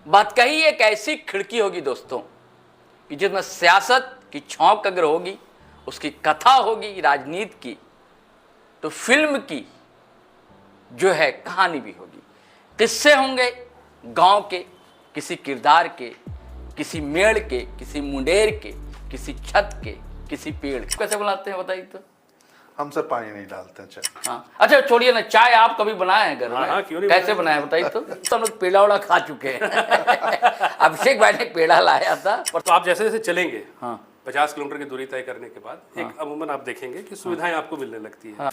बतकही एक ऐसी खिड़की होगी दोस्तों कि जिसमें सियासत की छौंक अगर होगी, उसकी कथा होगी राजनीति की, तो फिल्म की जो है कहानी भी होगी। किस्से होंगे गांव के, किसी किरदार के, किसी मेड़ के, किसी मुंडेर के, किसी छत के, किसी पेड़ के। कैसे बनाते हैं बताइए तो? हम सब पानी नहीं डालते हैं चाय। हाँ, अच्छा छोड़िए ना, चाय आप कभी बनाए हैं घर में? हाँ, क्यों नहीं कैसे बनाए बताइए तो? हम लोग पेड़ा उड़ा खा चुके हैं। अभिषेक भाई ने पेड़ा लाया था। तो आप जैसे जैसे चलेंगे, हाँ 50 किलोमीटर की दूरी तय करने के बाद एक अमूमन आप देखेंगे कि सुविधाएं आपको मिलने लगती है। हाँ।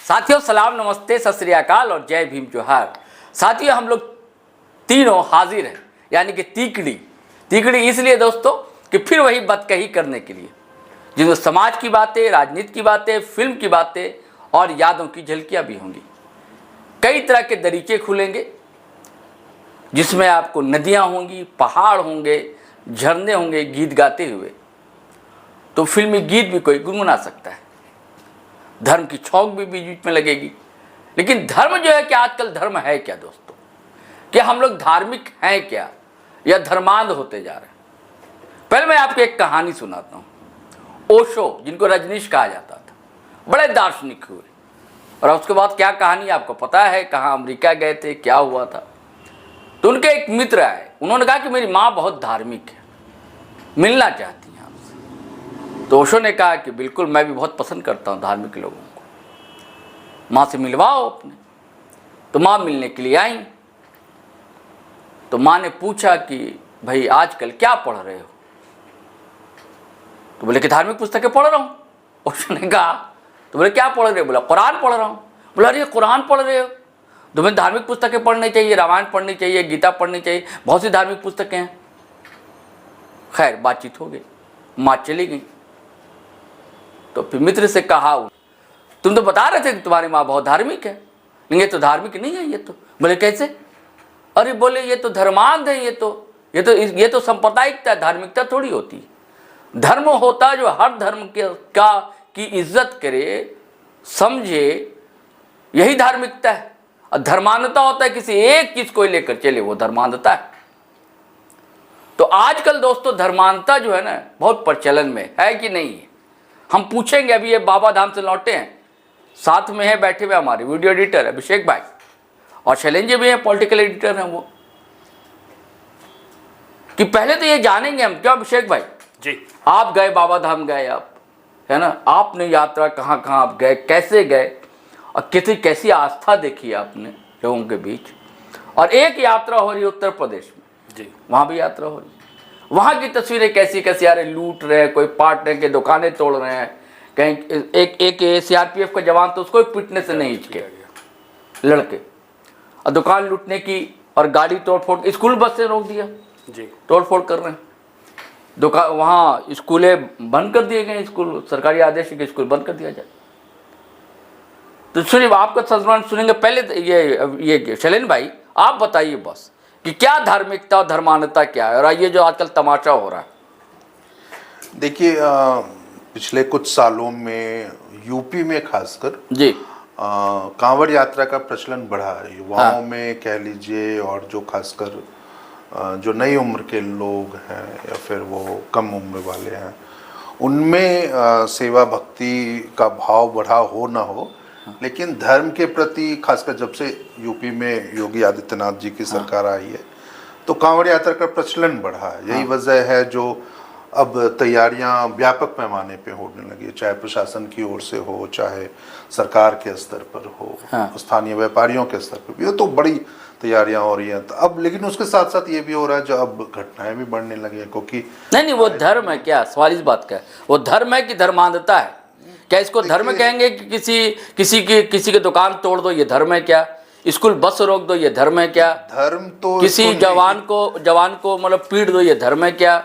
साथियों सलाम, नमस्ते, सत श्री अकाल और जय भीम जोहार। साथियों हम लोग तीनों हाजिर हैं, यानी कि तीकड़ी इसलिए दोस्तों कि फिर वही बतकही करने के लिए, जिसमें समाज की बातें, राजनीति की बातें, फिल्म की बातें और यादों की झलकियां भी होंगी। कई तरह के दरीचे खुलेंगे जिसमें आपको नदियां होंगी, पहाड़ होंगे, झरने होंगे गीत गाते हुए। तो फिल्मी गीत भी कोई गुनगुना सकता है, धर्म की छौंक भी बीच बीच में लगेगी। लेकिन धर्म जो है कि आजकल धर्म है क्या दोस्तों? कि हम लोग धार्मिक हैं क्या या धर्मांध होते जा रहे हैं? पहले मैं आपको एक कहानी सुनाता हूं। ओशो, जिनको रजनीश कहा जाता था, बड़े दार्शनिक हुए और उसके बाद क्या कहानी आपको पता है, कहाँ अमेरिका गए थे, क्या हुआ था। तो उनके एक मित्र आए, उन्होंने कहा कि मेरी माँ बहुत धार्मिक है, मिलना चाहती हैं आपसे। तो ओशो ने कहा कि बिल्कुल, मैं भी बहुत पसंद करता हूँ धार्मिक लोगों को, माँ से मिलवाओ अपने। तो माँ मिलने के लिए आई। तो माँ ने पूछा कि भाई आजकल क्या पढ़ रहे हो? तो बोले कि धार्मिक पुस्तकें पढ़ रहा हूँ। उसने कहा, तो बोले क्या पढ़ रहे हो? बोला कुरान पढ़ रहा हूँ। बोला अरे कुरान पढ़ रहे हो, तुम्हें धार्मिक पुस्तकें पढ़नी चाहिए, रामायण पढ़नी चाहिए, गीता पढ़नी चाहिए, बहुत सी धार्मिक पुस्तकें हैं। खैर बातचीत हो गई, माँ चली गई। तो फिर मित्र से कहा, तुम तो बता रहे थे कि तुम्हारी माँ बहुत धार्मिक है, लेकिन ये तो धार्मिक नहीं है। ये तो बोले कैसे? अरे बोले ये तो धर्मांध है, ये तो सांप्रदायिकता, धार्मिकता थोड़ी होती है। धर्म होता जो हर धर्म की इज्जत करे, समझे, यही धार्मिकता है। और धर्मांधता होता है किसी एक चीज को लेकर चले, वो धर्मांधता है। तो आजकल दोस्तों धर्मांधता जो है ना बहुत प्रचलन में है कि नहीं है? हम पूछेंगे। अभी ये बाबा धाम से लौटे हैं, साथ में है बैठे हुए हमारे वीडियो एडिटर अभिषेक भाई, और शैलेंद्र भी हैं, पॉलिटिकल एडिटर हैं वो। कि पहले तो ये जानेंगे हम, क्या अभिषेक भाई जी, आप गए बाबा धाम, गए आप, है ना, आपने यात्रा कहाँ कहाँ आप गए, कैसे गए, और कैसी आस्था देखी आपने लोगों के बीच। और एक यात्रा हो रही है उत्तर प्रदेश में जी, वहाँ भी यात्रा हो रही है, वहाँ की तस्वीरें कैसी कैसी आ रही, लूट रहे हैं, कोई पाट रहे हैं, दुकानें तोड़ रहे हैं। कहीं एक सीआरपीएफ का जवान तो उसको पीटने से नहीं हिचके लड़के, और दुकान लूटने की और गाड़ी तोड़फोड़, स्कूल बस से रोक दिया जी, तोड़फोड़ कर रहे हैं। दुकान, वहाँ स्कूलें बंद कर दिए गए, स्कूल सरकारी आदेश है कि स्कूल बंद कर दिया जाए। तो सुनिए, आपका संस्मरण सुनेंगे। पहले तो ये शैलेंद्र भाई आप बताइए बस कि क्या धार्मिकता और धर्मान्धता क्या है, और ये जो आजकल तमाशा हो रहा है। देखिए पिछले कुछ सालों में यूपी में खासकर जी कांवड़ यात्रा का प्रचलन बढ़ा है युवाओं हाँ। में कह लीजिए, और जो खासकर जो नई उम्र के लोग हैं या फिर वो कम उम्र वाले हैं, उनमें सेवा भक्ति का भाव बढ़ा हो ना हो, लेकिन धर्म के प्रति खासकर जब से यूपी में योगी आदित्यनाथ जी की सरकार आई है तो कांवड़ यात्रा का प्रचलन बढ़ा है। यही वजह है जो अब तैयारियां व्यापक पैमाने पे होने लगी, चाहे प्रशासन की ओर से हो, चाहे सरकार के स्तर पर हो, स्थानीय व्यापारियों के स्तर पर भी हो, तो बड़ी तैयारियां हो रही हैं। तो अब लेकिन उसके साथ साथ ये भी हो रहा है जो अब घटनाएं भी बढ़ने लगी हैं, क्योंकि नहीं वो धर्म है क्या? सवाल इस बात का है, वो धर्म है कि धर्मांधता है? क्या इसको धर्म कहेंगे कि किसी की दुकान तोड़ दो, ये धर्म है क्या? स्कूल बस रोक दो, ये धर्म है क्या? धर्म तो किसी जवान को मतलब पीट दो, ये धर्म है क्या?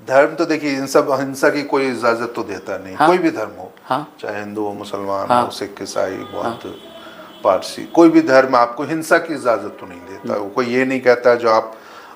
धर्म तो देखिए इन सब हिंसा की कोई इजाजत तो देता नहीं। कोई भी धर्म हो, चाहे हिंदू हो, मुसलमान हो, सिख, ईसाई, बौद्ध, पारसी, कोई भी धर्म आपको हिंसा की इजाजत तो नहीं देता। कोई ये नहीं कहता जो आप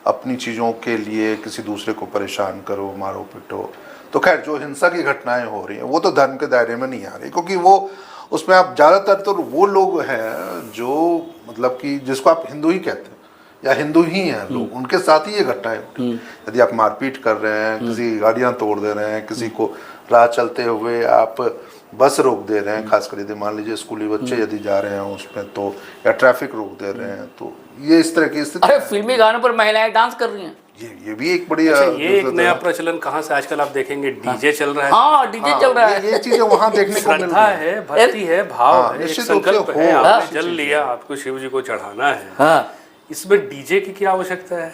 अपनी चीजों के लिए किसी दूसरे को परेशान करो, मारो पिटो। तो खैर जो हिंसा की घटनाएं हो रही हैं वो तो धर्म के दायरे में नहीं आ रही, क्योंकि वो उसमें आप ज़्यादातर तो वो लोग हैं जो मतलब कि जिसको आप हिंदू ही कहते हैं, या हिंदू ही हैं लोग, उनके साथ ही ये घटनाएं होती। यदि आप मारपीट कर रहे हैं, किसी की गाड़ियां तोड़ दे रहे हैं, किसी को राह चलते हुए आप बस रोक दे रहे हैं, खासकर यदि मान लीजिए स्कूली बच्चे यदि जा रहे हैं उसमें, तो या ट्रैफिक रोक दे रहे हैं, तो ये इस तरह की स्थिति। अरे फिल्मी गानों पर महिलाएं डांस कर रही हैं। ये भी एक बड़ी अच्छा, ये एक नया प्रचलन कहाँ से आजकल आप देखेंगे, डीजे चल रहा है। हाँ, डीजे चल रहा है। ये चीजें वहाँ देखने को मिल श्रद्धा रही है। है, भक्ति है, भाव है, एक निश्चित रूप से संकल्प हो, है, हाँ। आपने जल लिया, आपको शिव जी को चढ़ाना है, हाँ इसमें डीजे की क्या आवश्यकता है?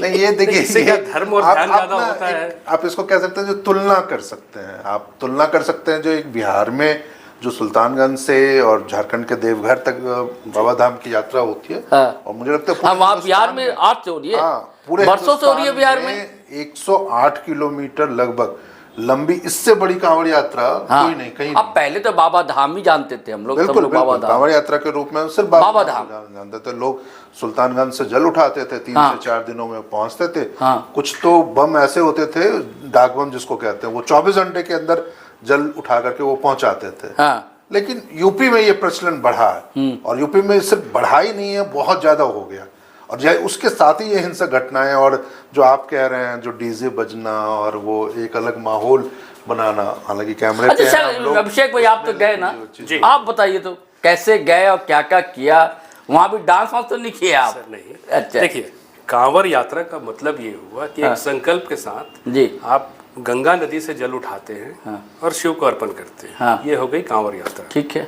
नहीं, ये देखिए, इससे क्या धर्म और ध्यान ज्यादा होता है? आप इसको कह सकते हैं जो तुलना कर सकते हैं, आप तुलना कर सकते हैं जो एक बिहार में जो सुल्तानगंज से और झारखंड के देवघर तक बाबा धाम की यात्रा होती है, हाँ। और मुझे लगता है हाँ, वहाँ बिहार में 8 से हो रही है। पूरे बरसों से हो रही है बिहार में। 108 किलोमीटर लगभग लंबी, इससे बड़ी कांवड़ यात्रा कोई नहीं, कहीं अब पहले तो बाबा धाम ही जानते थे हम लोग, सब बिल्कुल लोग बाबा बिल्कुल धाम। कांवड़ यात्रा के रूप में सिर्फ बाबा धाम जानते थे लोग। सुल्तानगंज से जल उठाते थे, 3 से 4 दिनों में पहुंचते थे। हाँ। कुछ तो बम ऐसे होते थे, डाक बम जिसको कहते हैं, वो 24 घंटे के अंदर जल उठा करके वो पहुंचाते थे। हाँ। लेकिन यूपी में ये प्रचलन बढ़ा है, और यूपी में सिर्फ बढ़ा ही नहीं है, बहुत ज्यादा हो गया। और जो उसके साथ ही ये हिंसक घटनाएं, और जो आप कह रहे हैं जो डीजे बजना और वो एक अलग माहौल बनाना, हालांकि कैमरे पे अच्छा हैं हम लोग। अभिषेक भाई, आप तो गए ना, जी। आप बताइए तो कैसे गए और क्या क्या किया वहाँ भी? डांस वांस तो नहीं किया आप? सर नहीं, अच्छा। देखिए, कांवड़ यात्रा का मतलब ये हुआ कि एक संकल्प के साथ जी आप गंगा नदी से जल उठाते हैं और शिव को अर्पण करते हैं। हाँ। ये हो गई कांवड़ यात्रा। ठीक है।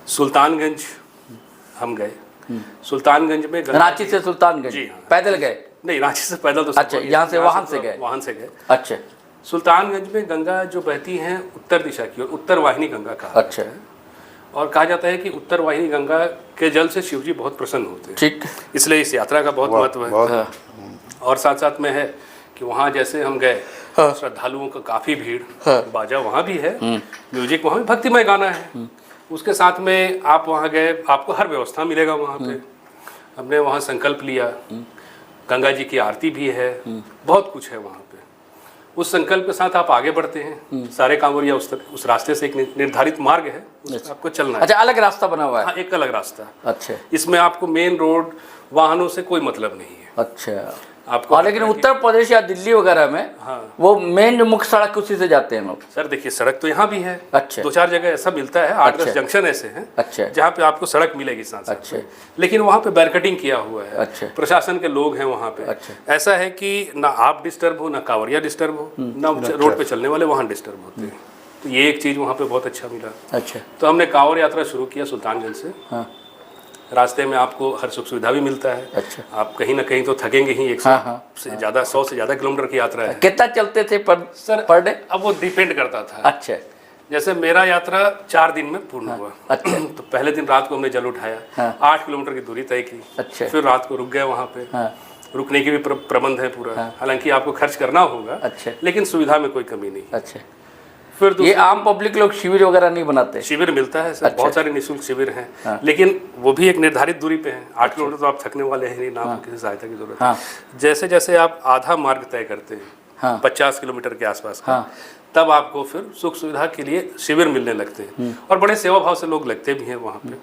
सुल्तानगंज हम गए, सुल्तानगंज में रांची से सुल्तानगंज जी हाँ। पैदल गए? नहीं, रांची से पैदल तो अच्छा, यहाँ से वाहन से गए? वाहन से गए। अच्छा सुल्तानगंज में गंगा जो बहती है उत्तर दिशा की ओर, उत्तर वाहिनी गंगा कहा अच्छा। जाता है। और कहा जाता है कि उत्तर वाहिनी गंगा के जल से शिव जी बहुत प्रसन्न होते हैं, ठीक। इसलिए इस यात्रा का बहुत महत्व है। और साथ साथ में है कि वहाँ जैसे हम गए, श्रद्धालुओं का काफ़ी भीड़, बाजा वहाँ भी है, म्यूजिक वहाँ भी, भक्तिमय गाना है। उसके साथ में आप वहाँ गए, आपको हर व्यवस्था मिलेगा वहाँ पे। हमने वहाँ संकल्प लिया, गंगा जी की आरती भी है, बहुत कुछ है वहाँ पे। उस संकल्प के साथ आप आगे बढ़ते हैं, सारे कांवड़िया उस रास्ते से, एक निर्धारित मार्ग है, उस आपको चलना है। अच्छा, अलग रास्ता बना हुआ है? हाँ, एक अलग रास्ता। अच्छा। इसमें आपको मेन रोड वाहनों से कोई मतलब नहीं है अच्छा आपको। और लेकिन उत्तर प्रदेश या दिल्ली वगैरह में हाँ। वो मेन जो मुख्य सड़क उसी से जाते हैं लोग? सर देखिए, सड़क तो यहाँ भी है। अच्छा। 2-4 जगह ऐसा मिलता है, 8-10 जंक्शन ऐसे हैं अच्छा। जहाँ पे आपको सड़क मिलेगी साथ साथ। अच्छा। लेकिन वहाँ पे बैरिकेडिंग किया हुआ है। अच्छा। प्रशासन के लोग हैं वहाँ पे। अच्छा। ऐसा है कि ना आप डिस्टर्ब हो, ना कांवड़िया डिस्टर्ब हो, ना रोड पे चलने वाले वहाँ डिस्टर्ब होते हैं। तो ये एक चीज़ वहाँ पे बहुत अच्छा मिला। अच्छा। तो हमने कांवड़ यात्रा शुरू किया सुल्तानगंज से। हाँ। रास्ते में आपको हर सुख सुविधा भी मिलता है। अच्छा। आप कहीं ना कहीं तो थकेंगे ही, 100 से ज़्यादा 100 से ज़्यादा किलोमीटर की यात्रा है। कितना चलते थे पर डे? अब वो डिपेंड करता था। अच्छा। जैसे मेरा यात्रा 4 दिन में पूर्ण हुआ। अच्छा। तो पहले दिन रात को हमने जल उठाया, हाँ। 8 किलोमीटर की दूरी तय की। अच्छा। फिर रात को रुक गए वहाँ पे। हाँ। रुकने की भी प्रबंध है पूरा। हालांकि आपको खर्च करना होगा, अच्छा। लेकिन सुविधा में कोई कमी नहीं। अच्छा। फिर ये आम पब्लिक लोग शिविर वगैरह नहीं बनाते? शिविर मिलता है सर। अच्छा। बहुत सारे निःशुल्क शिविर हैं। लेकिन वो भी एक निर्धारित दूरी पे हैं। 8 किलोमीटर तो आप थकने वाले हैं नहीं, ना आपको किसी सहायता की जरूरत है। जैसे जैसे आप आधा मार्ग तय करते हैं, 50 किलोमीटर के आसपास का, तब आपको फिर सुख सुविधा के लिए शिविर मिलने लगते हैं। और बड़े सेवा भाव से लोग लगते भी हैं वहाँ पे।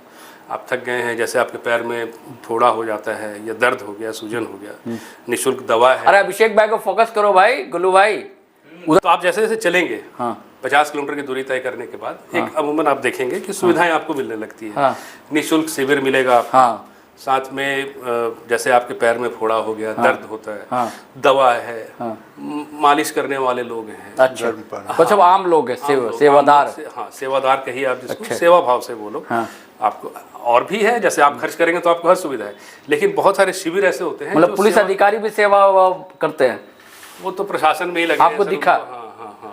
आप थक गए हैं, जैसे आपके पैर में फोड़ा हो जाता है या दर्द हो गया, सूजन हो गया, निःशुल्क दवा है। अरे अभिषेक भाई को फोकस करो भाई, गुल्लू भाई। तो आप जैसे जैसे चलेंगे, 50 किलोमीटर की दूरी तय करने के बाद एक अमूमन आप देखेंगे कि सुविधाएं आपको मिलने लगती है। निःशुल्क शिविर मिलेगा आपको। साथ में जैसे आपके पैर में फोड़ा हो गया, दर्द होता है, दवा है, मालिश करने वाले लोग हैं। अच्छा। कुछ सब आम लोग हैं, सेवादार। हाँ, सेवादार कहिए आप जिसको, सेवा भाव से बोलो। आपको और भी है, जैसे आप खर्च करेंगे तो आपको हर सुविधा है। लेकिन बहुत सारे शिविर ऐसे होते हैं, मतलब पुलिस अधिकारी भी सेवा करते हैं? वो तो प्रशासन में ही लगे। आपको दिखा?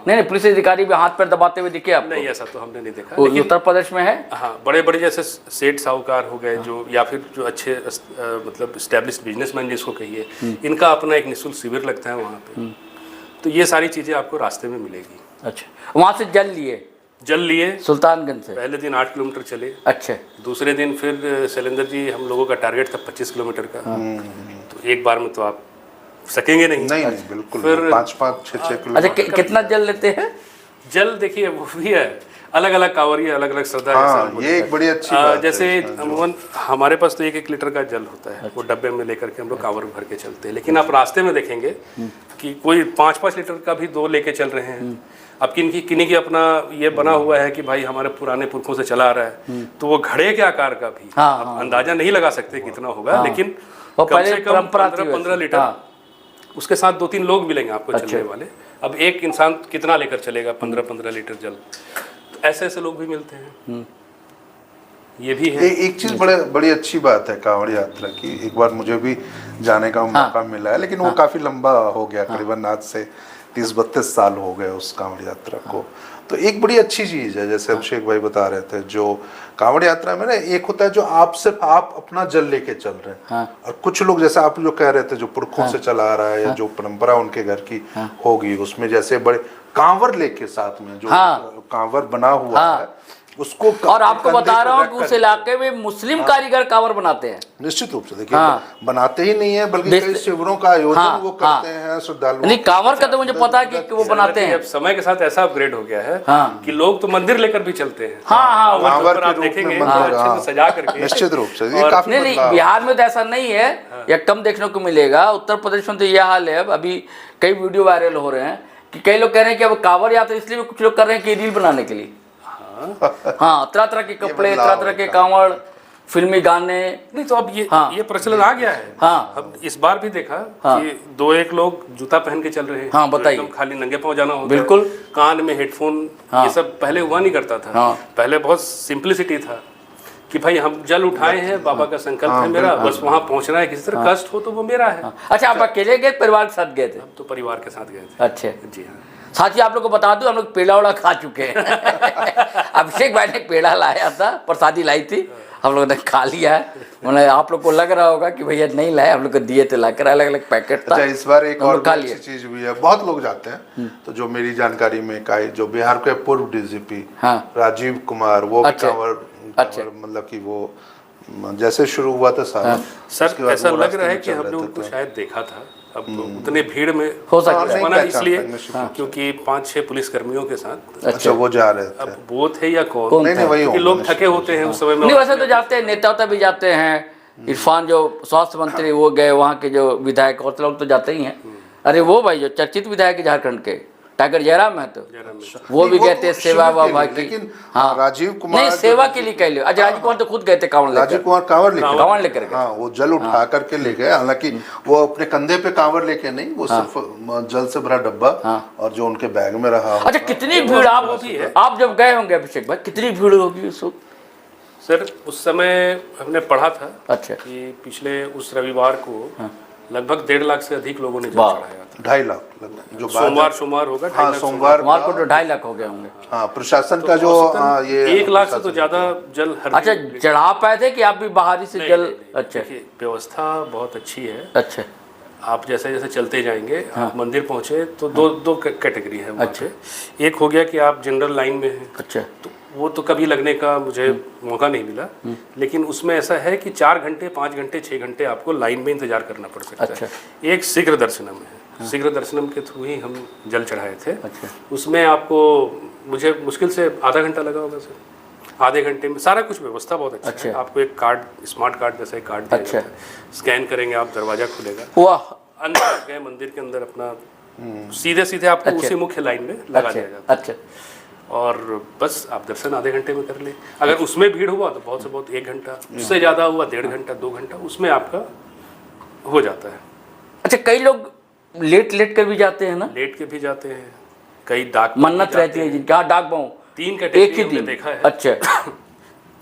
नहीं, पुलिस अधिकारी भी हाथ पैर दबाते हुए दिखे आपको? नहीं, ऐसा तो हमने नहीं देखा। लेकिन उत्तर प्रदेश में है। हाँ, बड़े बड़े जैसे सेठ साहूकार हो गए जो, या फिर जो अच्छे मतलब एस्टेब्लिश्ड बिजनेसमैन जिसको कहिए, इनका अपना एक निःशुल्क शिविर लगता है वहाँ पे। तो ये सारी चीज़ें आपको रास्ते में मिलेगी। अच्छा। वहाँ से जल लिए सुल्तानगंज से? पहले दिन 8 किलोमीटर चले। अच्छा। दूसरे दिन फिर शैलेंद्र जी, हम लोगों का टारगेट था 25 किलोमीटर का। तो एक बार में तो आप सकेंगे नहीं। नहीं, बिल्कुल। फिर 5-5, 6-6 किलोमीटर। अच्छा, कितना जल लेते हैं? जल देखिए वो भी है, अलग अलग कांवरिया अलग अलग श्रद्धा के साथ हाँ, ये एक बड़ी अच्छी बात है जैसे इसमें अमूमन हमारे पास तो 1-1 लीटर का जल होता है, वो डब्बे में लेकर के हम लोग कांवर भर के चलते हैं। लेकिन आप रास्ते में देखेंगे कि कोई 5-5 लीटर का भी 2 लेके चल रहे हैं। अब किन्हीं की अपना ये बना हुआ है कि भाई हमारे पुराने पुरखों से चला आ रहा है, तो वो घड़े के आकार का भी आप अंदाजा नहीं लगा सकते कितना होगा, लेकिन कम से कम 15 लीटर उसके साथ 2-3 लोग मिलेंगे आपको चलने वाले। अब एक इंसान कितना लेकर चलेगा 15-15 लीटर जल, तो ऐसे ऐसे लोग भी मिलते हैं। ये भी है। एक चीज बड़ी अच्छी बात है कांवड़ यात्रा की, एक बार मुझे भी जाने का मौका मिला है, लेकिन वो काफी लंबा हो गया, करीबन आज से 30-32 साल हो गए उस कांवड़ यात्रा को। तो एक बड़ी अच्छी चीज है, जैसे अभिषेक भाई बता रहे थे, जो कांवड़ यात्रा में ना एक होता है जो आप सिर्फ आप अपना जल लेके चल रहे हैं, और कुछ लोग जैसे आप जो कह रहे थे जो पुरखों से चला आ रहा है, या जो परंपरा उनके घर की होगी, उसमें जैसे बड़े कांवर लेके साथ में जो कांवर बना हुआ है उसको, और आपको बता रहा हूँ कि उस इलाके में मुस्लिम कारीगर कांवर बनाते हैं। निश्चित रूप से देखिए, बनाते ही नहीं है बल्कि कई शिविरों का आयोजन वो करते हैं श्रद्धालु। नहीं, कांवर का तो मुझे पता है कि वो बनाते हैं। अब समय के साथ ऐसा अपग्रेड हो गया है कि लोग तो मंदिर लेकर भी चलते हैं। कांवर आप देखेंगे अच्छे से सजा करके। निश्चित रूप से ये काफी नहीं, बिहार में तो ऐसा नहीं है, या कम देखने को मिलेगा। उत्तर प्रदेश में तो यह हाल है। अभी कई वीडियो वायरल हो रहे हैं कि कई लोग कह रहे हैं कि अब कांवर यात्रा इसलिए कुछ लोग कर रहे हैं कि रील बनाने के लिए। हाँ, तरह तरह के कपड़े, तरह तरह के कांवड़, फिल्मी गाने। नहीं तो अब ये प्रचलन आ गया है। अब इस बार भी देखा कि 2-1 लोग जूता पहन के चल रहे हैं। हाँ, बताइए। एकदम खाली नंगे पांव जाना होगा, बिल्कुल। कान में हेडफोन, ये सब पहले हुआ नहीं करता था। पहले बहुत सिंपलिसिटी था कि भाई हम जल उठाए हैं, बाबा का संकल्प है मेरा, बस वहाँ पहुँचना है, किसी तरह कष्ट हो तो वो मेरा है। अच्छा, आप अकेले गए, परिवार के साथ गए थे? हम तो परिवार के साथ गए थे। अच्छे जी हाँ। साथी, आप लोग को बता दूं, हम लोग पेड़ा उड़ा खा चुके हैं। अभिषेक भाई ने पेड़ा लाया था, प्रसादी लाई थी, हम लोगों ने खा लिया है। मतलब आप लोग को लग रहा होगा कि भैया नहीं लाए, हम लोग को दिए थे लाकर, अलग अलग पैकेट था। अच्छा, इस बार एक और अच्छी चीज हुई है, बहुत लोग जाते हैं, तो जो मेरी जानकारी में का जो बिहार के पूर्व डीजीपी राजीव कुमार, वो मतलब कि वो जैसे शुरू हुआ था सर, ऐसा लग रहा है कि हमने उनको शायद देखा था। अब उतने भीड़ में हो सकता है इसलिए क्योंकि 5-6 पुलिस कर्मियों के साथ। अच्छा, वो जा रहे थे। अब वो थे या कौन? नहीं, वही लोग थके होते हैं उस समय में। नहीं, वैसे तो जाते हैं, नेता भी जाते हैं। इरफान जो स्वास्थ्य मंत्री वो गए, वहाँ के जो विधायक और लोग तो जाते ही हैं। अरे वो भाई जो चर्चित विधायक झारखंड के टाइगर जयराम है, तो वो भी गए थे सेवा बाबा की। लेकिन राजीव कुमार नहीं, सेवा के लिए कह लो। अच्छा, राजीव कुमार तो खुद गए थे कांवड़ लेकर। राजीव कुमार कांवड़ लेकर गए। हाँ, वो जल उठा करके ले गए। हालांकि वो अपने कंधे पे कांवड़ लेके नहीं, वो सिर्फ जल से भरा डब्बा और जो उनके बैग में रहा। अच्छा, कितनी भीड़ आप जब गए होंगे अभिषेक भाई, कितनी भीड़ होगी उस वक्त? सर, उस समय हमने पढ़ा था अच्छा कि पिछले उस रविवार को लगभग 1.5 लाख से अधिक लोगों ने जल चढ़ाया था। 2.5 लाख लगभग, जो सोमवार होगा। हाँ, सोमवार को तो 2.5 लाख हो गए होंगे। हाँ, प्रशासन का जो ये 1 लाख से तो ज्यादा जल हर। अच्छा, चढ़ा पाए थे कि आप भी बाहरी से जल? अच्छा, व्यवस्था बहुत अच्छी है। अच्छा, आप जैसे जैसे चलते जाएंगे, आप मंदिर पहुंचे तो दो कैटेगरी है वहाँ पे। एक हो गया कि आप जनरल लाइन में हैं। अच्छा, तो वो तो कभी लगने का मुझे मौका नहीं मिला, लेकिन उसमें ऐसा है कि 4 घंटे, 5 घंटे, 6 घंटे आपको लाइन में इंतजार करना पड़ सकता है। एक शीघ्र दर्शनम है, शीघ्र दर्शनम के थ्रू ही हम जल चढ़ाए थे। उसमें आपको, मुझे मुश्किल से आधा घंटा लगा होगा सर। आधे घंटे में सारा कुछ व्यवस्था बहुत अच्छा है। आपको एक कार्ड, स्मार्ट कार्ड जैसा एक कार्ड दिया जाता है, स्कैन करेंगे आप, दरवाजा खुलेगा। अंदर गए मंदिर के अंदर, अपना सीधे आपको उसी मुख्य लाइन में लगा दिया जाता है। अच्छा, और बस आप दर्शन आधे घंटे में कर ले। अगर उसमें भीड़ हुआ तो बहुत से बहुत 1 घंटा, उससे ज़्यादा हुआ 1.5 घंटा, 2 घंटा, उसमें आपका हो जाता है। अच्छा, कई लोग लेट कर भी जाते हैं ना? लेट के भी जाते हैं, कई डाक मन्नत रहती है जिनका, डाक बाँव 3 कैटेगरी में देखा है। अच्छा,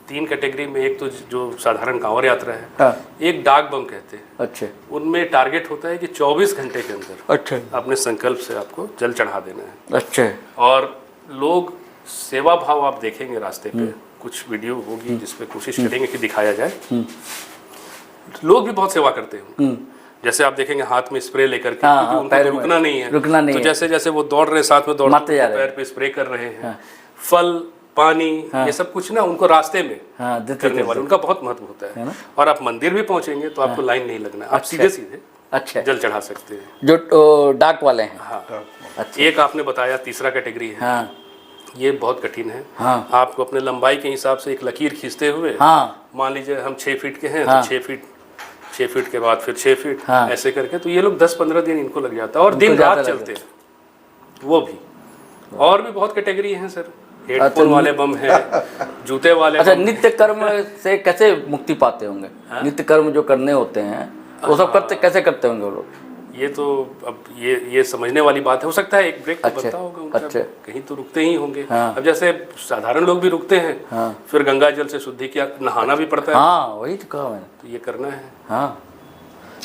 3 कैटेगरी में, एक तो जो साधारण कांवड़ यात्रा है, एक डाक बम कहते हैं। अच्छा, उनमें टारगेट होता है कि 24 घंटे के अंदर अच्छा अपने संकल्प से आपको जल चढ़ा देना है। अच्छा, और लोग सेवा भाव आप देखेंगे रास्ते पे, कुछ वीडियो होगी जिसपे कोशिश करेंगे कि दिखाया जाए। लोग भी बहुत सेवा करते हैं। जैसे आप देखेंगे हाथ में स्प्रे लेकर के, क्योंकि उनको तो रुकना नहीं है। तो जैसे जैसे वो दौड़ रहे हैं, साथ में दौड़ते हैं, पैर पे स्प्रे कर रहे हैं। फल, पानी, ये सब कुछ ना उनको रास्ते में करने वाले, उनका बहुत महत्व होता है। और आप मंदिर भी पहुंचेंगे तो आपको लाइन नहीं लगना, आप सीधे अच्छा जल चढ़ा सकते हैं, जो डाक वाले हैं। हाँ, एक आपने बताया तीसरा कैटेगरी है, ये बहुत कठिन है। हाँ। आपको अपने लंबाई के हिसाब से एक लकीर खींचते हुए, हाँ मान लीजिए हम 6 फीट के हैं, हाँ। तो 6 फीट के बाद फिर 6 फीट, हाँ। ऐसे करके तो ये लोग 10-15 दिन इनको लग जाता है, और दिन ज़्यादा रात लग चलते हैं वो भी। और भी बहुत कैटेगरी हैं सर, हेडफोन अच्छा, वाले बम है, जूते वाले अच्छा, बम हैं। नित्य कर्म से कैसे मुक्ति पाते होंगे? नित्य कर्म जो करने होते हैं वो सब करते कैसे करते होंगे वो लोग? ये तो अब ये समझने वाली बात है। हो सकता है एक ब्रेक तो अच्छा, बनता होगा उनका, अच्छा। कहीं तो रुकते ही होंगे। हाँ। अब जैसे साधारण लोग भी रुकते हैं, हाँ। फिर गंगा जल से शुद्धि किया, नहाना भी पड़ता है। हाँ वही तो कहा मैंने। तो ये करना है। हाँ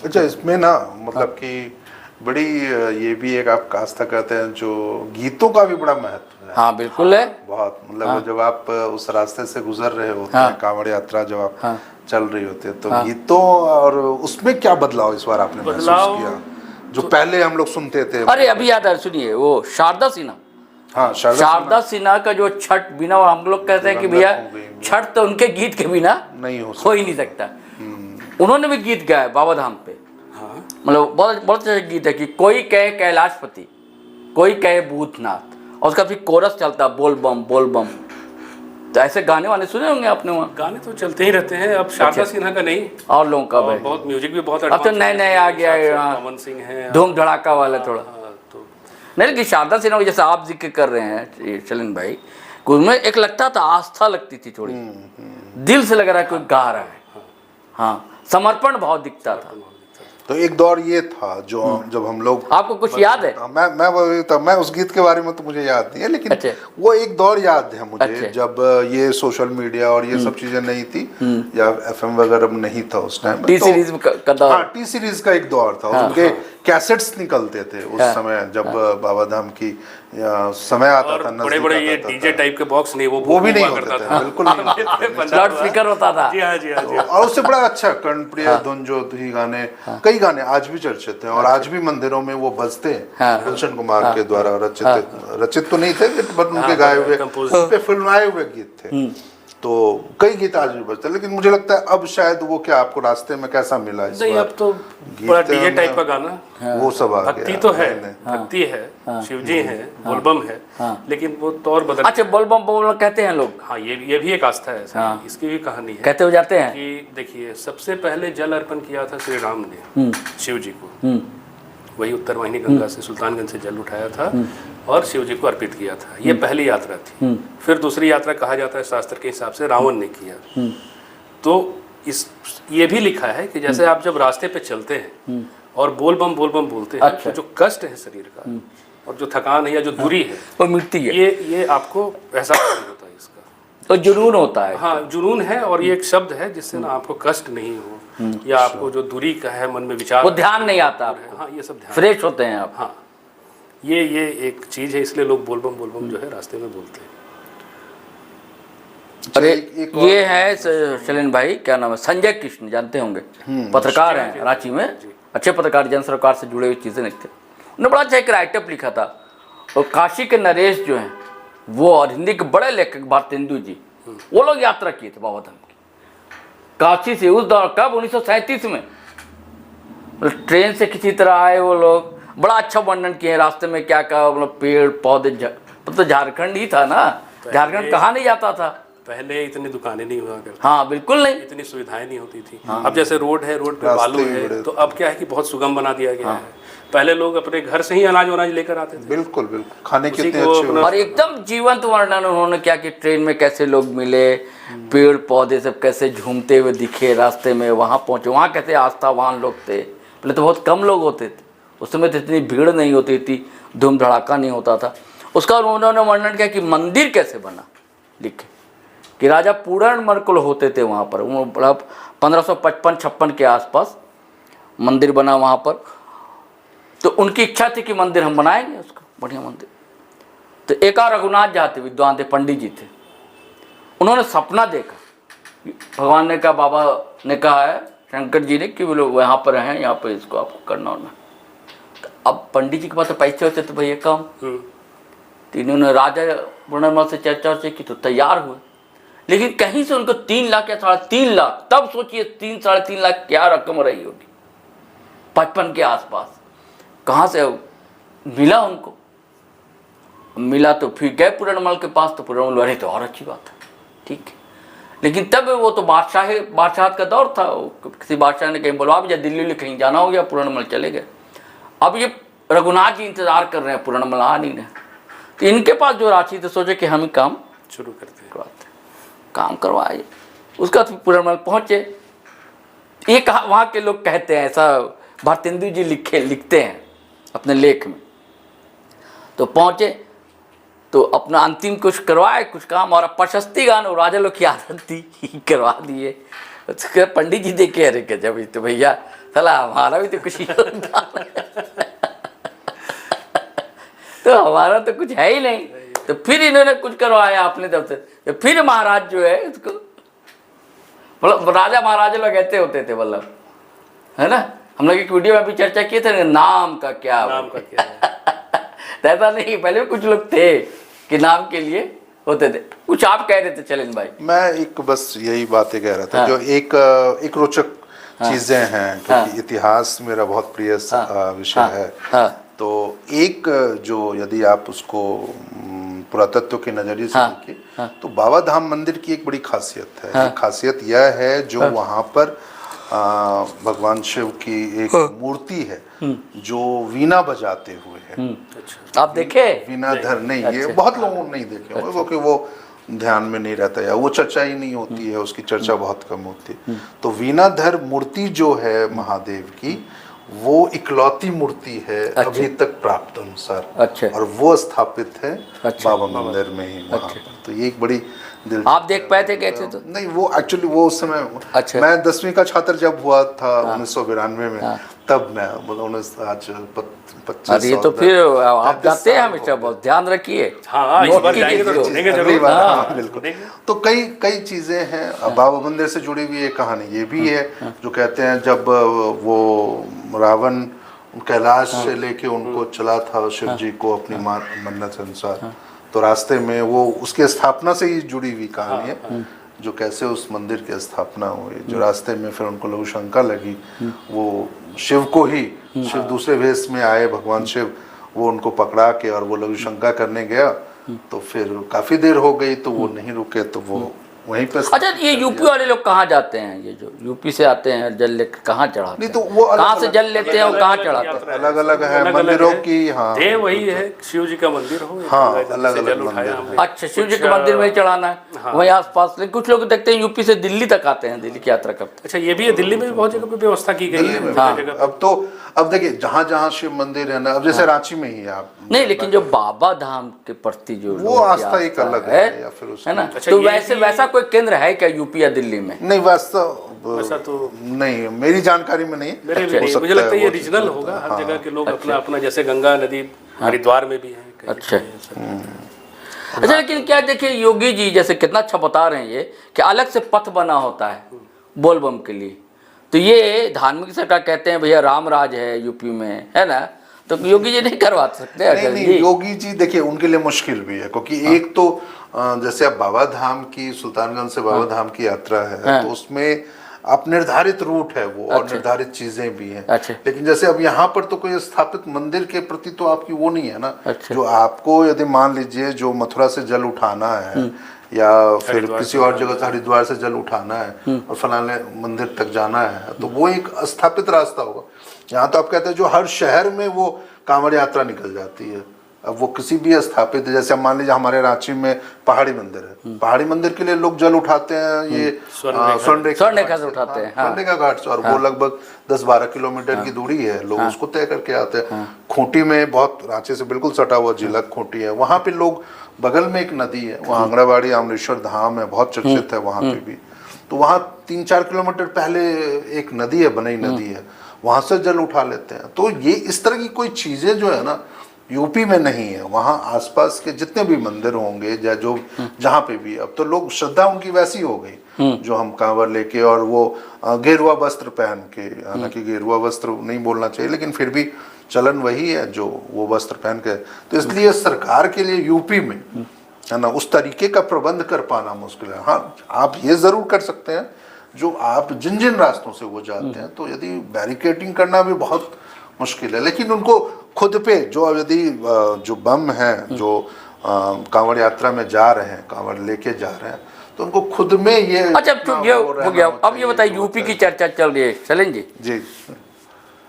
अच्छा, इसमें ना मतलब कि बड़ी ये भी एक आप आस्था करते हैं, जो गीतों का भी बड़ा महत्व है। हाँ बिल्कुल है। बहुत मतलब जब आप उस रास्ते से गुजर रहे होते हैं, कांवड़ यात्रा जब आप चल रही होती है, तो गीतों और उसमें क्या बदलाव इस बार आपने महसूस किया, जो पहले हम लोग सुनते थे? अरे अभी याद है, सुनिए वो शारदा सिन्हा। हाँ, शारदा सिन्हा का जो छठ बिना, और हम लोग कहते हैं कि भैया छठ तो उनके गीत के बिना नहीं हो ही नहीं सकता। उन्होंने भी गीत गाया बाबा धाम पे। मतलब बहुत बहुत अच्छा गीत है कि कोई कहे कैलाशपति, कोई कहे भूतनाथ, और उसका फिर कोरस चलता बोल बम बोल बम। तो ऐसे गाने वाने सुने होंगे आपने वहाँ? गाने तो चलते ही रहते हैं। अब शारदा सिन्हा का नहीं, और लोगों का और भी बहुत म्यूजिक भी बहुत अब तो नए नए आ गया है, पवन सिंह है, धूम धड़ाका वाला थोड़ा। तो नहीं, लेकिन शारदा सिन्हा को जैसे आप जिक्र कर रहे हैं शैलेंद्र भाई, उसमें एक लगता था, आस्था लगती थी थोड़ी, दिल से लग रहा है कोई गा रहा है। हाँ, समर्पण भाव दिखता था। तो एक दौर ये था जो जब हम लोग, आपको कुछ याद है? मैं उस गीत के बारे में तो मुझे याद नहीं है, लेकिन अच्छा। वो एक दौर याद है मुझे। अच्छा। जब ये सोशल मीडिया और ये सब चीजें नहीं थी, या FM वगैरह नहीं था उस टाइम, टी सीरीज का दौर। हाँ, टी सीरीज का एक दौर था। उनके कैसेट्स निकलते थे उस समय, जब बाबा धाम की समय आता था, बड़े बड़े ये डीजे टाइप के बॉक्स नहीं, वो भी नहीं करता होते थे, था। बिल्कुल नहीं। लाउड स्पीकर होता था। जी हाँ, जी हाँ, जी हाँ। और उससे बड़ा अच्छा कर्णप्रिय धुन जो थी, गाने कई गाने आज भी चर्चित हैं, और आज भी मंदिरों में वो बजते हैं। गुलशन कुमार के द्वारा रचित तो नहीं थे, बट उनके गाए हुए, उन पे फिल्माए हुए गीत थे। तो कई गीत आज भी बजते हैं, लेकिन मुझे लगता है अब शायद वो, क्या आपको रास्ते में कैसा मिला इस नहीं, बार? अब तो बड़ा डीजे टाइप का गाना, वो सब आ गया। भक्ति तो है, भक्ति है, शिवजी है, बोलबम है, लेकिन वो तौर बदल। अच्छा, बोलबम बोल कहते हैं लोग। हाँ, ये भी एक आस्था है सर। इसकी भी कहानी है। कहते हो जाते हैं कि देखिए, सबसे पहले जल अर्पण किया था श्री राम ने शिव जी को। वही उत्तर वाहिनी गंगा से, सुल्तानगंज से जल उठाया था और शिव जी को अर्पित किया था। ये पहली यात्रा थी। फिर दूसरी यात्रा कहा जाता है शास्त्र के हिसाब से रावण ने किया। तो ये भी लिखा है कि जैसे आप जब रास्ते पे चलते हैं और बोल बम बोलते हैं, तो जो कष्ट है शरीर का और जो थकान है या जो दूरी है, वो मिटती है। ये आपको एहसास नहीं होता है इसका। तो जुनून होता है। हाँ, जुनून है, और ये एक शब्द है जिससे ना आपको कष्ट नहीं हो, या आपको जो दूरी का है मन में विचार, वो ध्यान नहीं आता आपको। हाँ, ये सब ध्यान, फ्रेश होते हैं आप। हाँ, ये एक चीज है, इसलिए लोग बोलबम जो है रास्ते में बोलते हैं। अरे ये है शैलेंद्र भाई, क्या नाम है, संजय कृष्ण, जानते होंगे, पत्रकार हैं रांची में, अच्छे पत्रकार, जन सरोकार से जुड़े हुए चीज़ें लिखते। उन्होंने बड़ा अच्छा एक राइटअप लिखा था। और काशी के नरेश जो हैं वो, और हिंदी के बड़े लेखक भारतेंदु जी, वो लोग यात्रा किए थे बाबा धाम की, काशी से। उस दौर कब 1937 में ट्रेन से किसी तरह आए वो लोग। बड़ा अच्छा वर्णन किए रास्ते में क्या क्या, मतलब पेड़ पौधे, तो झारखंड ही था ना, झारखंड कहाँ नहीं जाता था पहले। इतनी दुकानें नहीं हुआ करती। हाँ बिल्कुल नहीं, इतनी सुविधाएं नहीं होती थी। अब जैसे रोड है, रोड पे बालू है, तो अब क्या है कि बहुत सुगम बना दिया गया है। पहले लोग अपने घर से ही अनाज लेकर आते थे। बिल्कुल खाने कितने अच्छे। और एकदम जीवंत वर्णन उन्होंने क्या कि ट्रेन में कैसे लोग मिले, पेड़ पौधे सब कैसे झूमते हुए दिखे रास्ते में, वहाँ पहुँचे, वहाँ कैसे आस्थावान लोग थे। पहले तो बहुत कम लोग होते थे उस समय, तो इतनी भीड़ नहीं होती थी, धूम धड़ाका नहीं होता था। उसका उन्होंने वर्णन किया कि मंदिर कैसे बना, लिखे कि राजा पूरण मरकुल होते थे वहाँ पर, 1555-56 के आसपास मंदिर बना वहाँ पर। तो उनकी इच्छा थी कि मंदिर हम बनाएंगे, उसका बढ़िया मंदिर। तो एक और रघुनाथ जहाँ थे, विद्वान थे, पंडित जी थे, उन्होंने सपना देखा, भगवान ने कहा, बाबा ने कहा है शंकर जी ने कि वो लोग यहाँ पर हैं, यहाँ पर इसको आपको करना होना। तो अब पंडित जी के पास तो पैसे होते तो भैया काम, तो इन्होंने राजा पूर्णमल से चर्चा की, तो तैयार हुए। लेकिन कहीं से उनको 3 लाख या 3.5 लाख, तब सोचिए 3-3.5 लाख क्या रकम रही होगी, 55 के आसपास, कहाँ से मिला उनको। मिला तो फिर गए पूरनमल के पास, तो पूरनमल अरे तो और अच्छी बात है, ठीक है। लेकिन तब वो तो बादशाहत का दौर था, किसी बादशाह ने कहीं बुलवा भी, दिल्ली कहीं जाना हो गया, पूरनमल चले गए। अब ये रघुनाथ जी इंतजार कर रहे हैं, पूरनमल आ नहीं रहे, तो इनके पास जो राशि थे, सोचे कि हम ही काम शुरू करते हैं, काम करवाए। उसका तो पूरनमल पहुँचे। ये कहा वहाँ के लोग कहते हैं, ऐसा भारतेंदु जी लिखते हैं अपने लेख में। तो पहुँचे तो अपना अंतिम कुछ करवाए, कुछ काम, और प्रशस्ति गान और राजा लोग की आदत थी करवा दिए। तो पंडित जी देखे, अरे गजब, तो भैया चला हमारा भी तो कुछ योगदान तो हमारा तो कुछ है ही नहीं। तो फिर इन्होंने कुछ करवाया अपने तरफ से। तो फिर महाराज जो है उसको, मतलब राजा महाराजा लोग कहते होते थे, मतलब है ना, हम लोग एक वीडियो में भी चर्चा किए थे, नाम का क्या ऐसा नहीं, पहले भी कुछ लोग थे कि नाम के लिए होते थे। कुछ आप कह रहे थे चलिन भाई? मैं एक बस यही बातें कह रहा था। हाँ। जो एक रोचक चीजें हैं, क्योंकि इतिहास मेरा बहुत प्रिय विषय है। तो एक जो यदि आप उसको पुरातत्व के नजरिए से देखिए, तो बाबा धाम मंदिर की एक बड़ी खासियत है। एक खासियत यह है जो वहाँ पर भगवान शिव की एक मूर्ति है जो वीणा बजाते हुए है। आप देखे? वीणाधर नहीं, ये बहुत लोगों ने नहीं देखे होंगे, क्योंकि वो ध्यान में नहीं रहता या वो चर्चा ही नहीं होती है, उसकी चर्चा बहुत कम होती है। तो वीणाधर मूर्ति जो है महादेव की, वो इकलौती मूर्ति है अभी तक प्राप्त अनुसार, और वो स्थापित है बाबा मंदिर में ही वहाँ पर। तो ये एक बड़ी आप देख पाए थे कैसे? तो नहीं, वो एक्चुअली वो उस समय मैं 10वीं का छात्र जब हुआ था 1992 में, तब मैं मतलब आज 25। ये तो फिर आप जाते हैं हमेशा, बहुत ध्यान रखिए। हाँ, इस बार जाएंगे तो ढूंढेंगे जरूर। हाँ, बिल्कुल। तो कई चीजें हैं। बाबा मंदिर से जुड़ी हुई एक कहानी ये भी है, जो कहते हैं जब वो रावण कैलाश से लेके उनको चला था शिव जी को अपनी मन्नत अनुसार, तो रास्ते में वो उसके स्थापना से ही जुड़ी हुई कहानी है, जो कैसे उस मंदिर की स्थापना हुई। जो रास्ते में फिर उनको लघु शंका लगी, वो शिव को ही, शिव दूसरे वेश में आए भगवान शिव, वो उनको पकड़ा के और वो लघु शंका करने गया, तो फिर काफी देर हो गई, तो वो नहीं रुके, तो वो वहीं पे। अच्छा, ये यूपी वाले लोग कहाँ जाते हैं? ये जो यूपी से आते हैं जल लेकर कहाँ चढ़ाते हैं? नहीं, तो वो कहाँ से जल लेते हैं और कहाँ चढ़ाते हैं? अलग अलग है मंदिरों की। हाँ, वही है, शिव जी का मंदिर हो। हाँ, अलग अलग मंदिर। अच्छा, शिव जी के मंदिर में चढ़ाना है वहीं आसपास। लेकिन कुछ लोग देखते हैं यूपी से दिल्ली तक आते हैं, दिल्ली की यात्रा करते हैं। अच्छा, ये भी है, दिल्ली में भी बहुत जगह पे व्यवस्था की गई है। अब देखिए, जहाँ जहाँ शिव मंदिर है ना, अब जैसे रांची में ही आप नहीं, लेकिन जो बाबा धाम के प्रति जो वो आस्था एक अलग है, या फिर है ना। तो वैसा कोई केंद्र है क्या यूपी या दिल्ली में? नहीं, वैसा तो नहीं, मेरी जानकारी में नहीं। मुझे लगता है ये रीजनल होगा, हर जगह के लोग अपना अपना, जैसे गंगा नदी हरिद्वार में भी है। अच्छा, लेकिन क्या देखिए, योगी जी जैसे कितना अच्छा बता रहे हैं ये, कि अलग से पथ बना होता है बोलबम के लिए। तो ये धार्मिक सरकार कहते हैं भैया राम राज है यूपी में, है ना, तो योगी जी नहीं करवा सकते? नहीं, योगी जी देखिए उनके लिए मुश्किल भी है, क्योंकि एक तो जैसे अब बाबा धाम की, सुल्तानगंज से बाबा धाम की यात्रा है, तो उसमें आप निर्धारित रूट है वो, और निर्धारित चीजें भी हैं। लेकिन जैसे अब यहाँ पर तो कोई स्थापित मंदिर के प्रति तो आपकी वो नहीं है ना। जो आपको यदि मान लीजिए जो मथुरा से जल उठाना है, या फिर किसी और जगह से हरिद्वार से जल उठाना है और फलाने मंदिर तक जाना है, तो वो एक स्थापित रास्ता होगा। यहाँ तो आप कहते हैं जो हर शहर में वो कांवड़ यात्रा निकल जाती है। अब वो किसी भी स्थापित, जैसे मान लीजिए हमारे रांची में पहाड़ी मंदिर है, पहाड़ी मंदिर के लिए लोग जल उठाते हैं, ये स्वर्णरेखा से उठाते हैं, स्वर्णरेखा घाट से, और वो लगभग 10-12 किलोमीटर की दूरी है, लोग उसको तय करके आते हैं। खूंटी में, बहुत रांची से बिल्कुल सटा हुआ जिला खूंटी है, वहाँ पे लोग, बगल में एक नदी है, वहाँ आंगड़ाबाड़ी आमलेश्वर धाम है, बहुत चर्चित है वहाँ पे भी। तो वहाँ 3-4 किलोमीटर पहले एक नदी है, बनई नदी है, वहाँ से जल उठा लेते हैं। तो ये इस तरह की कोई चीजें जो है ना यूपी में नहीं है। वहाँ आसपास के जितने भी मंदिर होंगे या जो जहाँ पे भी, अब तो लोग श्रद्धा उनकी वैसी हो गई, जो हम कांवर लेके और वो गेरुआ वस्त्र पहन के, हालांकि गेरुआ वस्त्र नहीं बोलना चाहिए, लेकिन फिर भी चलन वही है जो वो वस्त्र पहन के। तो इसलिए सरकार के लिए यूपी में, है ना, उस तरीके का प्रबंध कर पाना मुश्किल है। हाँ, आप ये जरूर कर सकते हैं, जो आप जिन जिन रास्तों से वो जाते हैं, तो यदि बैरिकेडिंग करना भी बहुत मुश्किल है, लेकिन उनको खुद पे जो यदि जो बम हैं जो कांवड़ यात्रा में जा रहे हैं, कांवड़ लेके जा रहे हैं, तो उनको खुद में ये अच्छा ये हो गया। अब ये बताइए, यूपी की चर्चा चल रही है शैलेंद्र जी जी,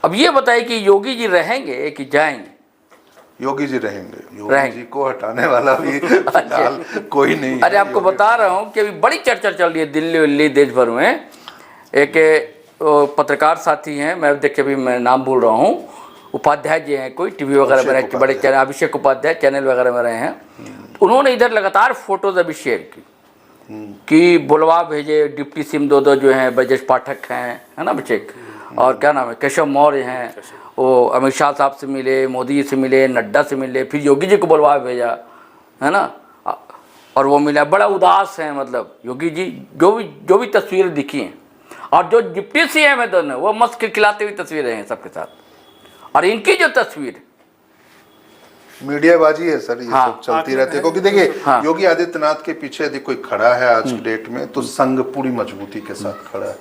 अब ये बताइए कि योगी जी रहेंगे कि जाएंगे? योगी जी रहेंगे। योगी जी को हटाने वाला भी फिलहाल कोई नहीं है। अरे आपको बता रहा हूँ कि अभी बड़ी चर्चा चल रही है दिल्ली उल्ली देश भर में। एक पत्रकार साथी हैं, मैं देखिए अभी मैं नाम भूल रहा हूँ, उपाध्याय जी हैं, कोई टीवी वगैरह में रहे, बड़े चैनल, अभिषेक उपाध्याय चैनल वगैरह में रहे हैं। उन्होंने इधर लगातार फोटोज अभी शेयर की कि बुलवा भेजे डिप्टी सीएम दो जो हैं, ब्रजेश पाठक हैं, है ना अभिषेक, और क्या नाम है, केशव मौर्य हैं, वो अमित शाह साहब से मिले, मोदी जी से मिले, नड्डा से मिले, फिर योगी जी को बुलवा भेजा, है ना, और वो मिला, बड़ा उदास हैं। मतलब योगी जी जो भी तस्वीरें दिखी हैं, और जो डिप्टी सीएम है दोनों, वो मस्त खिलाते हुई तस्वीरें हैं सबके साथ। और इनकी जो तस्वीर मीडियाबाजी है सर, ये सब चलती रहती है। क्योंकि देखिए योगी आदित्यनाथ के पीछे यदि कोई खड़ा है आज की डेट में, तो संघ पूरी मजबूती के साथ खड़ा है।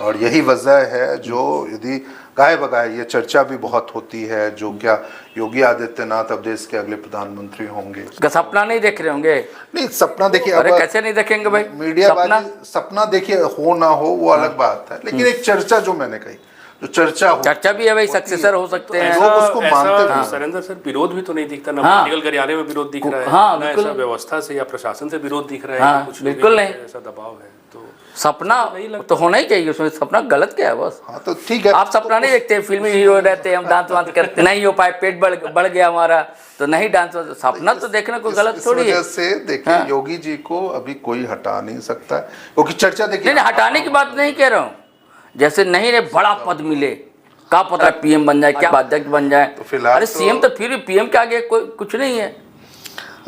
और यही वजह है जो यदि गाय बगाए ये चर्चा भी बहुत होती है, जो क्या योगी आदित्यनाथ अब देश के अगले प्रधानमंत्री होंगे। सपना नहीं देख रहे होंगे? नहीं, सपना देखिए, अरे कैसे नहीं देखेंगे भाई, मीडियाबाजी सपना देखिए हो ना हो वो अलग बात है, लेकिन एक चर्चा जो मैंने कही, जो चर्चा भी है भाई, सक्सेसर हो सकते हैं, लोग उसको मानते हैं। सरेंद्र सर, विरोध भी तो नहीं दिखता ना, पॉलिटिकल गरियाने में विरोध दिख रहा है, ना ऐसा व्यवस्था से या प्रशासन से विरोध दिख रहा है, कुछ बिल्कुल नहीं, ऐसा दबाव है। तो सपना तो होना ही चाहिए उसमें, सपना गलत क्या है बस। हाँ तो ठीक है, आप सपना नहीं देखते, फिल्मी हीरो रहते हैं, हम डांस वांस करते नहीं हो पाए, पेट बढ़ गया हमारा तो नहीं डांस, सपना तो देखना कोई गलत थोड़ी है। से देखिए योगी जी को अभी कोई हटा नहीं सकता, क्योंकि चर्चा देखिए, नहीं हटाने की बात नहीं कह रहा हूँ, जैसे नहीं रे बड़ा पद मिले, क्या पता पीएम बन जाए, क्या अध्यक्ष बन जाए, तो फिलहाल अरे सीएम तो फिर भी पीएम के आगे कोई कुछ नहीं है,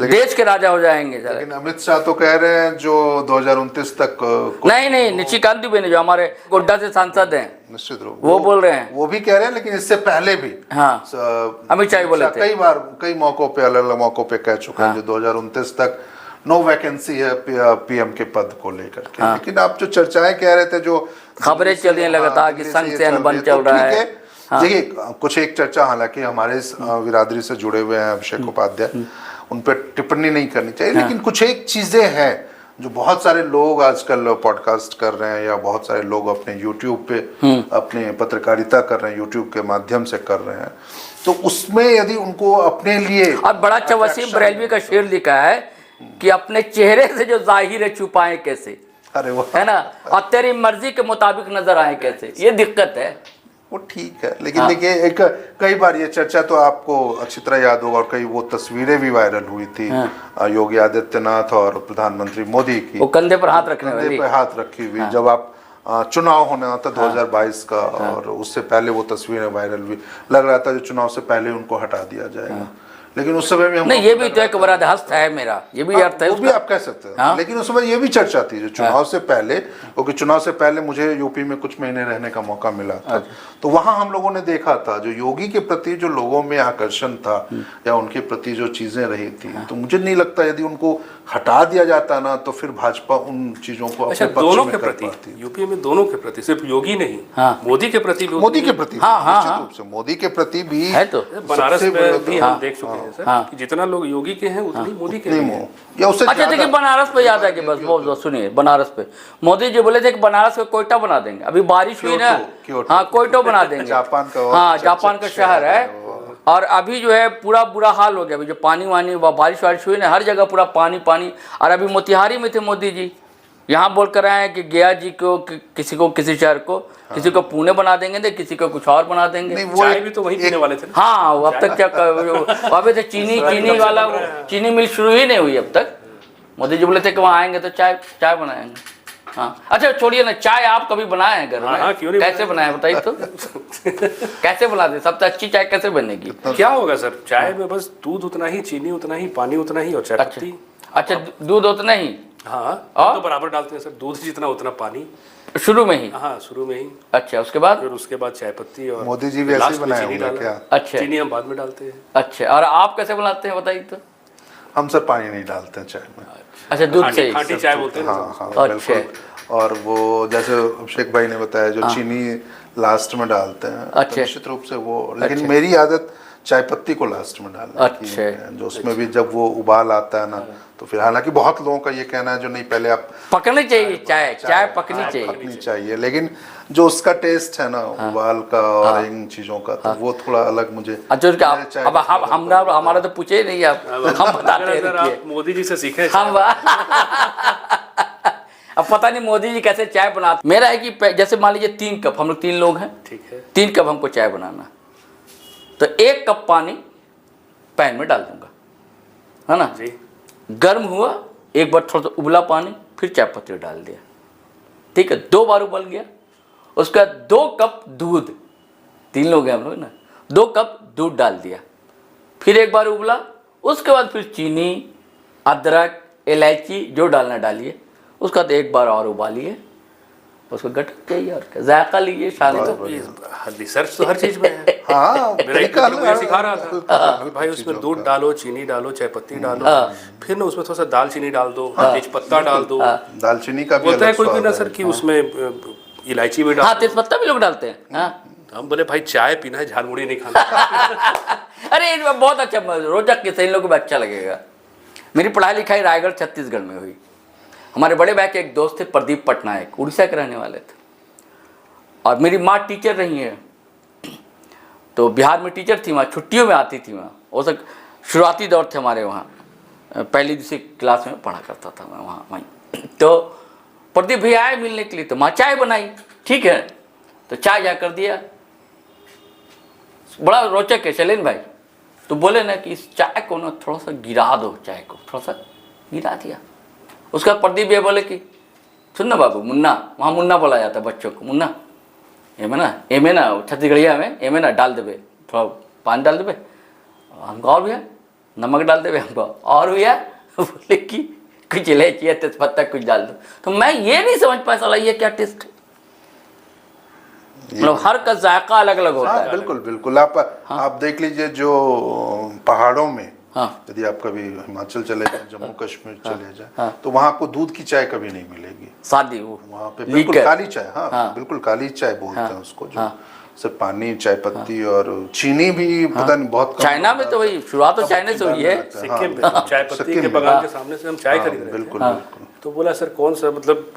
देश के राजा हो जाएंगे। लेकिन अमित शाह तो कह रहे हैं जो 2029 तक नहीं निशिकांत दुबे ने, जो हमारे गोड्डा से सांसद हैं, निश्चित रूप वो बोल रहे हैं, वो भी कह रहे हैं, लेकिन इससे पहले भी अमित शाह बोले थे, कई मौकों पे, अलग अलग मौकों पे कह चुका है जो 2029 तक नो वैकेंसी है पीएम के पद को लेकर के। लेकिन आप जो चर्चाएं कह रहे थे, जो खबरें चल रही हैं लगातार कि संघ से अनबन चल रहा है, देखिए कुछ एक चर्चा, हालांकि हमारे बिरादरी से जुड़े हुए हैं अभिषेक उपाध्याय, उन पर टिप्पणी नहीं करनी चाहिए, लेकिन कुछ एक चीजें हैं जो बहुत सारे लोग आजकल पॉडकास्ट कर रहे हैं, या बहुत सारे लोग अपने यूट्यूब पे अपने पत्रकारिता कर रहे हैं, यूट्यूब के माध्यम से कर रहे हैं, तो उसमें यदि उनको अपने लिए, अब बड़ा अच्छा वसीम बरेलवी का शेर लिखा है कि अपने चेहरे से जो जाहिर है छुपाएं कैसे, अरे वो है ना, और तेरी मर्जी के मुताबिक नजर आए कैसे, ये दिक्कत है। वो ठीक है, लेकिन देखिए एक कई बार ये चर्चा तो आपको अच्छी तरह याद होगा, और कई वो तस्वीरें भी वायरल हुई थी योगी आदित्यनाथ और प्रधानमंत्री मोदी की, वो कंधे पर हाथ रखने वाली, कंधे पे हाथ रखी हुई, जब आप चुनाव होना था 2022 का, और उससे पहले वो तस्वीरें वायरल हुई, लग रहा था जो चुनाव से पहले उनको हटा दिया जाएगा, लेकिन उस समय में हम नहीं, ये भी तो एक बड़ा हस्त है मेरा, ये भी अर्थ है, वो भी आप कह सकते हैं। लेकिन उस समय ये भी चर्चा थी जो चुनाव से पहले, क्योंकि चुनाव से पहले मुझे यूपी में कुछ महीने रहने का मौका मिला था, तो वहां हम लोगों ने देखा था जो योगी के प्रति जो लोगों में आकर्षण था, या उनके प्रति जो चीजें रही थी, तो मुझे नहीं लगता यदि उनको हटा दिया जाता ना, तो फिर भाजपा उन चीजों को अपने पक्ष दोनों में के प्रति, यूपी में दोनों के प्रति, सिर्फ योगी नहीं, मोदी के प्रति, मोदी के प्रति, निश्चित रूप से मोदी के प्रति भी है। तो बनारस में भी हम देख चुके हैं सर कि जितना लोग योगी के हैं उतनी मोदी के हैं, या उससे अच्छा देखिए बनारस पे याद है कि बस बहुत सुनिए, बनारस पे मोदी जी बोले थे कि बनारस को कोयटा बना देंगे, अभी बारिश हुई ना, हाँ कोयटा बना देंगे, जापान का, हाँ जापान का शहर है, और अभी जो है पूरा बुरा हाल हो गया, अभी जो पानी वानी बारिश वारिश हुई ना, हर जगह पूरा पानी पानी। और अभी मोतिहारी में थे मोदी जी, यहाँ बोल कर आए हैं कि गया जी को किसी शहर को किसी को पुणे बना देंगे, तो किसी को कुछ और बना देंगे। चाय भी तो वही पीने वाले थे। हाँ अब तक क्या अभी तो चीनी वाला चीनी मिल शुरू ही नहीं हुई अब तक। मोदी जी बोले थे कि वहाँ आएंगे तो चाय बनाएंगे। हाँ अच्छा छोड़िए ना, चाय आप कभी बनाए हैं घर में? हाँ, क्यों नहीं, कैसे बनाए बताइए तो कैसे बनाते? सबसे अच्छी चाय कैसे बनेगी? क्या होगा सर, चाय में बस दूध उतना ही, चीनी उतना ही, पानी उतना ही, और चाय पत्ती। अच्छा दूध उतना ही? हाँ तो बराबर डालते हैं सर, दूध जितना उतना पानी शुरू में ही? हाँ शुरू में ही। अच्छा उसके बाद? फिर उसके बाद चाय पत्ती, और मोदी जी भी ऐसे बनाए होंगे क्या? अच्छा चीनी हम बाद में डालते हैं। अच्छा और आप कैसे बनाते हैं बताइए तो? हम सर पानी नहीं डालते हैं चाय में। अच्छा दूध से ही? खाटी चाय बोलते हैं। हाँ हाँ बिल्कुल। और वो जैसे अभिषेक भाई ने बताया जो चीनी लास्ट में डालते हैं। अच्छा। तो निश्चित रूप से वो, लेकिन मेरी आदत चाय पत्ती को लास्ट में डालने की अच्छा। है, जो उसमें भी जब वो उबाल आता है ना, तो फिर हालांकि बहुत लोगों का ये कहना है जो नहीं पहले आप पकनी चाहिए चाय पकनी चाहिए। पकनी चाहिए, लेकिन जो उसका टेस्ट है ना उबाल का और इन चीजों का, तो वो थोड़ा अलग मुझे। अच्छा अब हमारा तो पूछे ही नहीं आप, हम बताते अगर हैं आप मोदी जी से सीखे हम अब पता नहीं मोदी जी कैसे चाय बनाते। मेरा है कि जैसे मान लीजिए 3 कप, हम लोग 3 लोग हैं, ठीक है, 3 कप हमको चाय बनाना, तो 1 कप पानी पैन में डाल दूंगा, है ना जी। गर्म हुआ, एक बार थोड़ा सा उबला पानी, फिर चाय पत्ती डाल दिया, ठीक है, 2 बार उबल गया, उसके बाद 2 कप दूध, 3 लोग हैं हम लोग ना, 2 कप दूध डाल दिया, फिर एक बार उबला, उसके बाद फिर चीनी, अदरक, इलायची जो डालना डालिए, उसका बाद एक बार और उबालिए, उसको गटक चाहिए और क्या, जायका लीजिए, शादी तो रिसर्च तो हर चीज में है। हाँ, मेरा एक मित्र मुझे सिखा रहा था कि भाई उसमें दूध डालो, चीनी डालो, चाय पत्ती डालो, फिर ना उसमें थोड़ा सा दालचीनी डाल दो, तेज पत्ता डाल दो, दालचीनी का भी बोलता है अलग कोई भी स्वाद ना सर कि उसमें इलायची भी डाल। हाँ, तेज पत्ता भी लोग डालते हैं। हाँ, हम बोले भाई चाय पीना है, झालमुड़ी नहीं खाना। अरे इनमें बहुत अच्छा रोचक किस्सा, इन लोगों को भी अच्छा लगेगा। मेरी पढ़ाई लिखाई रायगढ़ छत्तीसगढ़ में हुई। हमारे बड़े भाई के एक दोस्त थे प्रदीप पटनायक, उड़ीसा के रहने वाले थे, और मेरी माँ टीचर रही है, तो बिहार में टीचर थी, वहाँ छुट्टियों में आती थी, वहाँ वो सब शुरुआती दौर थे हमारे वहाँ, पहली दूसरी क्लास में पढ़ा करता था मैं वहाँ वहीं। तो प्रदीप भैया आए मिलने के लिए, तो माँ चाय बनाई, ठीक है, तो चाय जा कर दिया, बड़ा रोचक है शैलेंद्र भाई, तो बोले ना कि इस चाय को ना थोड़ा सा गिरा दो, चाय को थोड़ा सा गिरा दिया। उसका प्रदीप भैया बोले कि सुन ना बाबू, मुन्ना, वहाँ मुन्ना बोला जाता है बच्चों को, मुन्ना एमे ना छत्तीसगढ़िया में एमे ना डाल देवे, थोड़ा पानी डाल देवे हमको, और भैया नमक डाल देवे हमको, और भैया बोले कि कुछ इलायची तेजपत्ता कुछ डाल दो। तो मैं ये नहीं समझ पाया साला ये क्या टेस्ट है, मतलब हर का जायका अलग अलग होता है। बिल्कुल बिल्कुल। आप देख लीजिए जो पहाड़ों में, हाँ, यदि आप कभी हिमाचल चले जाए, जम्मू कश्मीर चले जाए, तो वहाँ आपको दूध की चाय कभी नहीं मिलेगी, सादी वो वहाँ पे बिल्कुल काली चाय। हाँ, बिल्कुल काली चाय बोलते हैं उसको, जो सिर्फ पानी, चाय पत्ती और चीनी भी पता नहीं बहुत कम। चाइना में तो वही शुरुआत तो चाइना से हुई है, सिक्किम में चाय पत्ती के बगान के सामने से हम चाय खरीद रहे थे। बिल्कुल बिल्कुल। तो बोला सर कौन सा, मतलब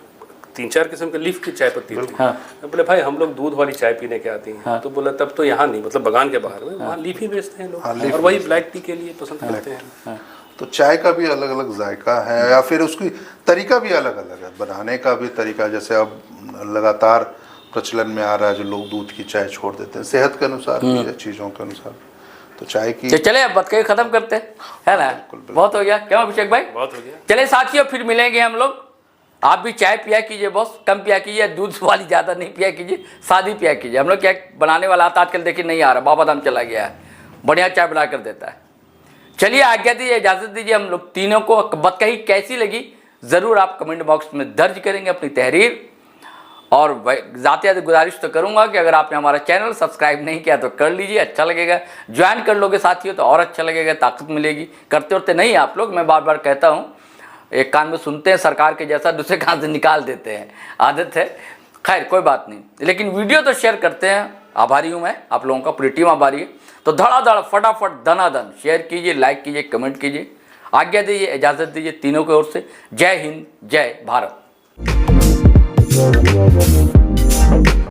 3-4 किस्म के लीफ की चाय पत्ती थी। मैं बोले भाई हम लोग दूध वाली चाय पीने के आती हैं। तो बोला तब तो यहाँ नहीं, मतलब बगान के बाहर में, वहाँ लीफ ही बेचते हैं लोग, और वही ब्लैक टी के लिए पसंद करते हैं। तो चाय का भी अलग अलग जायका है, या फिर उसकी तरीका भी अलग अलग है, बनाने का भी तरीका। जैसे अब लगातार प्रचलन में आ रहा है, जो लोग दूध की चाय छोड़ देते हैं सेहत के अनुसार भी है, चीज़ों के अनुसार। तो चाय की चले अब बात खत्म करते हैं, है ना, बहुत हो गया, क्यों अभिषेक भाई, बहुत हो गया। चले साथियों, फिर मिलेंगे हम लोग। आप भी चाय पिया कीजिए बॉस, कम पिया कीजिए, दूध वाली ज़्यादा नहीं पिया कीजिए, सादी पिया कीजिए। हम लोग क्या बनाने वाला आता आजकल देखिए नहीं आ रहा, बाबा धाम चला गया है, बढ़िया चाय बना कर देता है। चलिए आज्ञा दीजिए, इजाज़त दीजिए। हम लोग तीनों को बतकही कैसी लगी ज़रूर आप कमेंट बॉक्स में दर्ज करेंगे अपनी तहरीर। और ज़ाती गुजारिश तो करूँगा कि अगर आपने हमारा चैनल सब्सक्राइब नहीं किया तो कर लीजिए, अच्छा लगेगा। ज्वाइन कर लोगे साथियों तो और अच्छा लगेगा, ताकत मिलेगी। करते उरते नहीं आप लोग, मैं बार बार कहता हूँ, एक कान में सुनते हैं सरकार के जैसा, दूसरे कान से निकाल देते हैं, आदत है। खैर कोई बात नहीं, लेकिन वीडियो तो शेयर करते हैं। आभारी हूँ मैं, आप लोगों का पूरी टीम आभारी है। तो धड़ाधड़ फटाफट दनादन शेयर कीजिए, लाइक कीजिए, कमेंट कीजिए। आज्ञा दीजिए, इजाज़त दीजिए तीनों की ओर से। जय हिंद, जय भारत।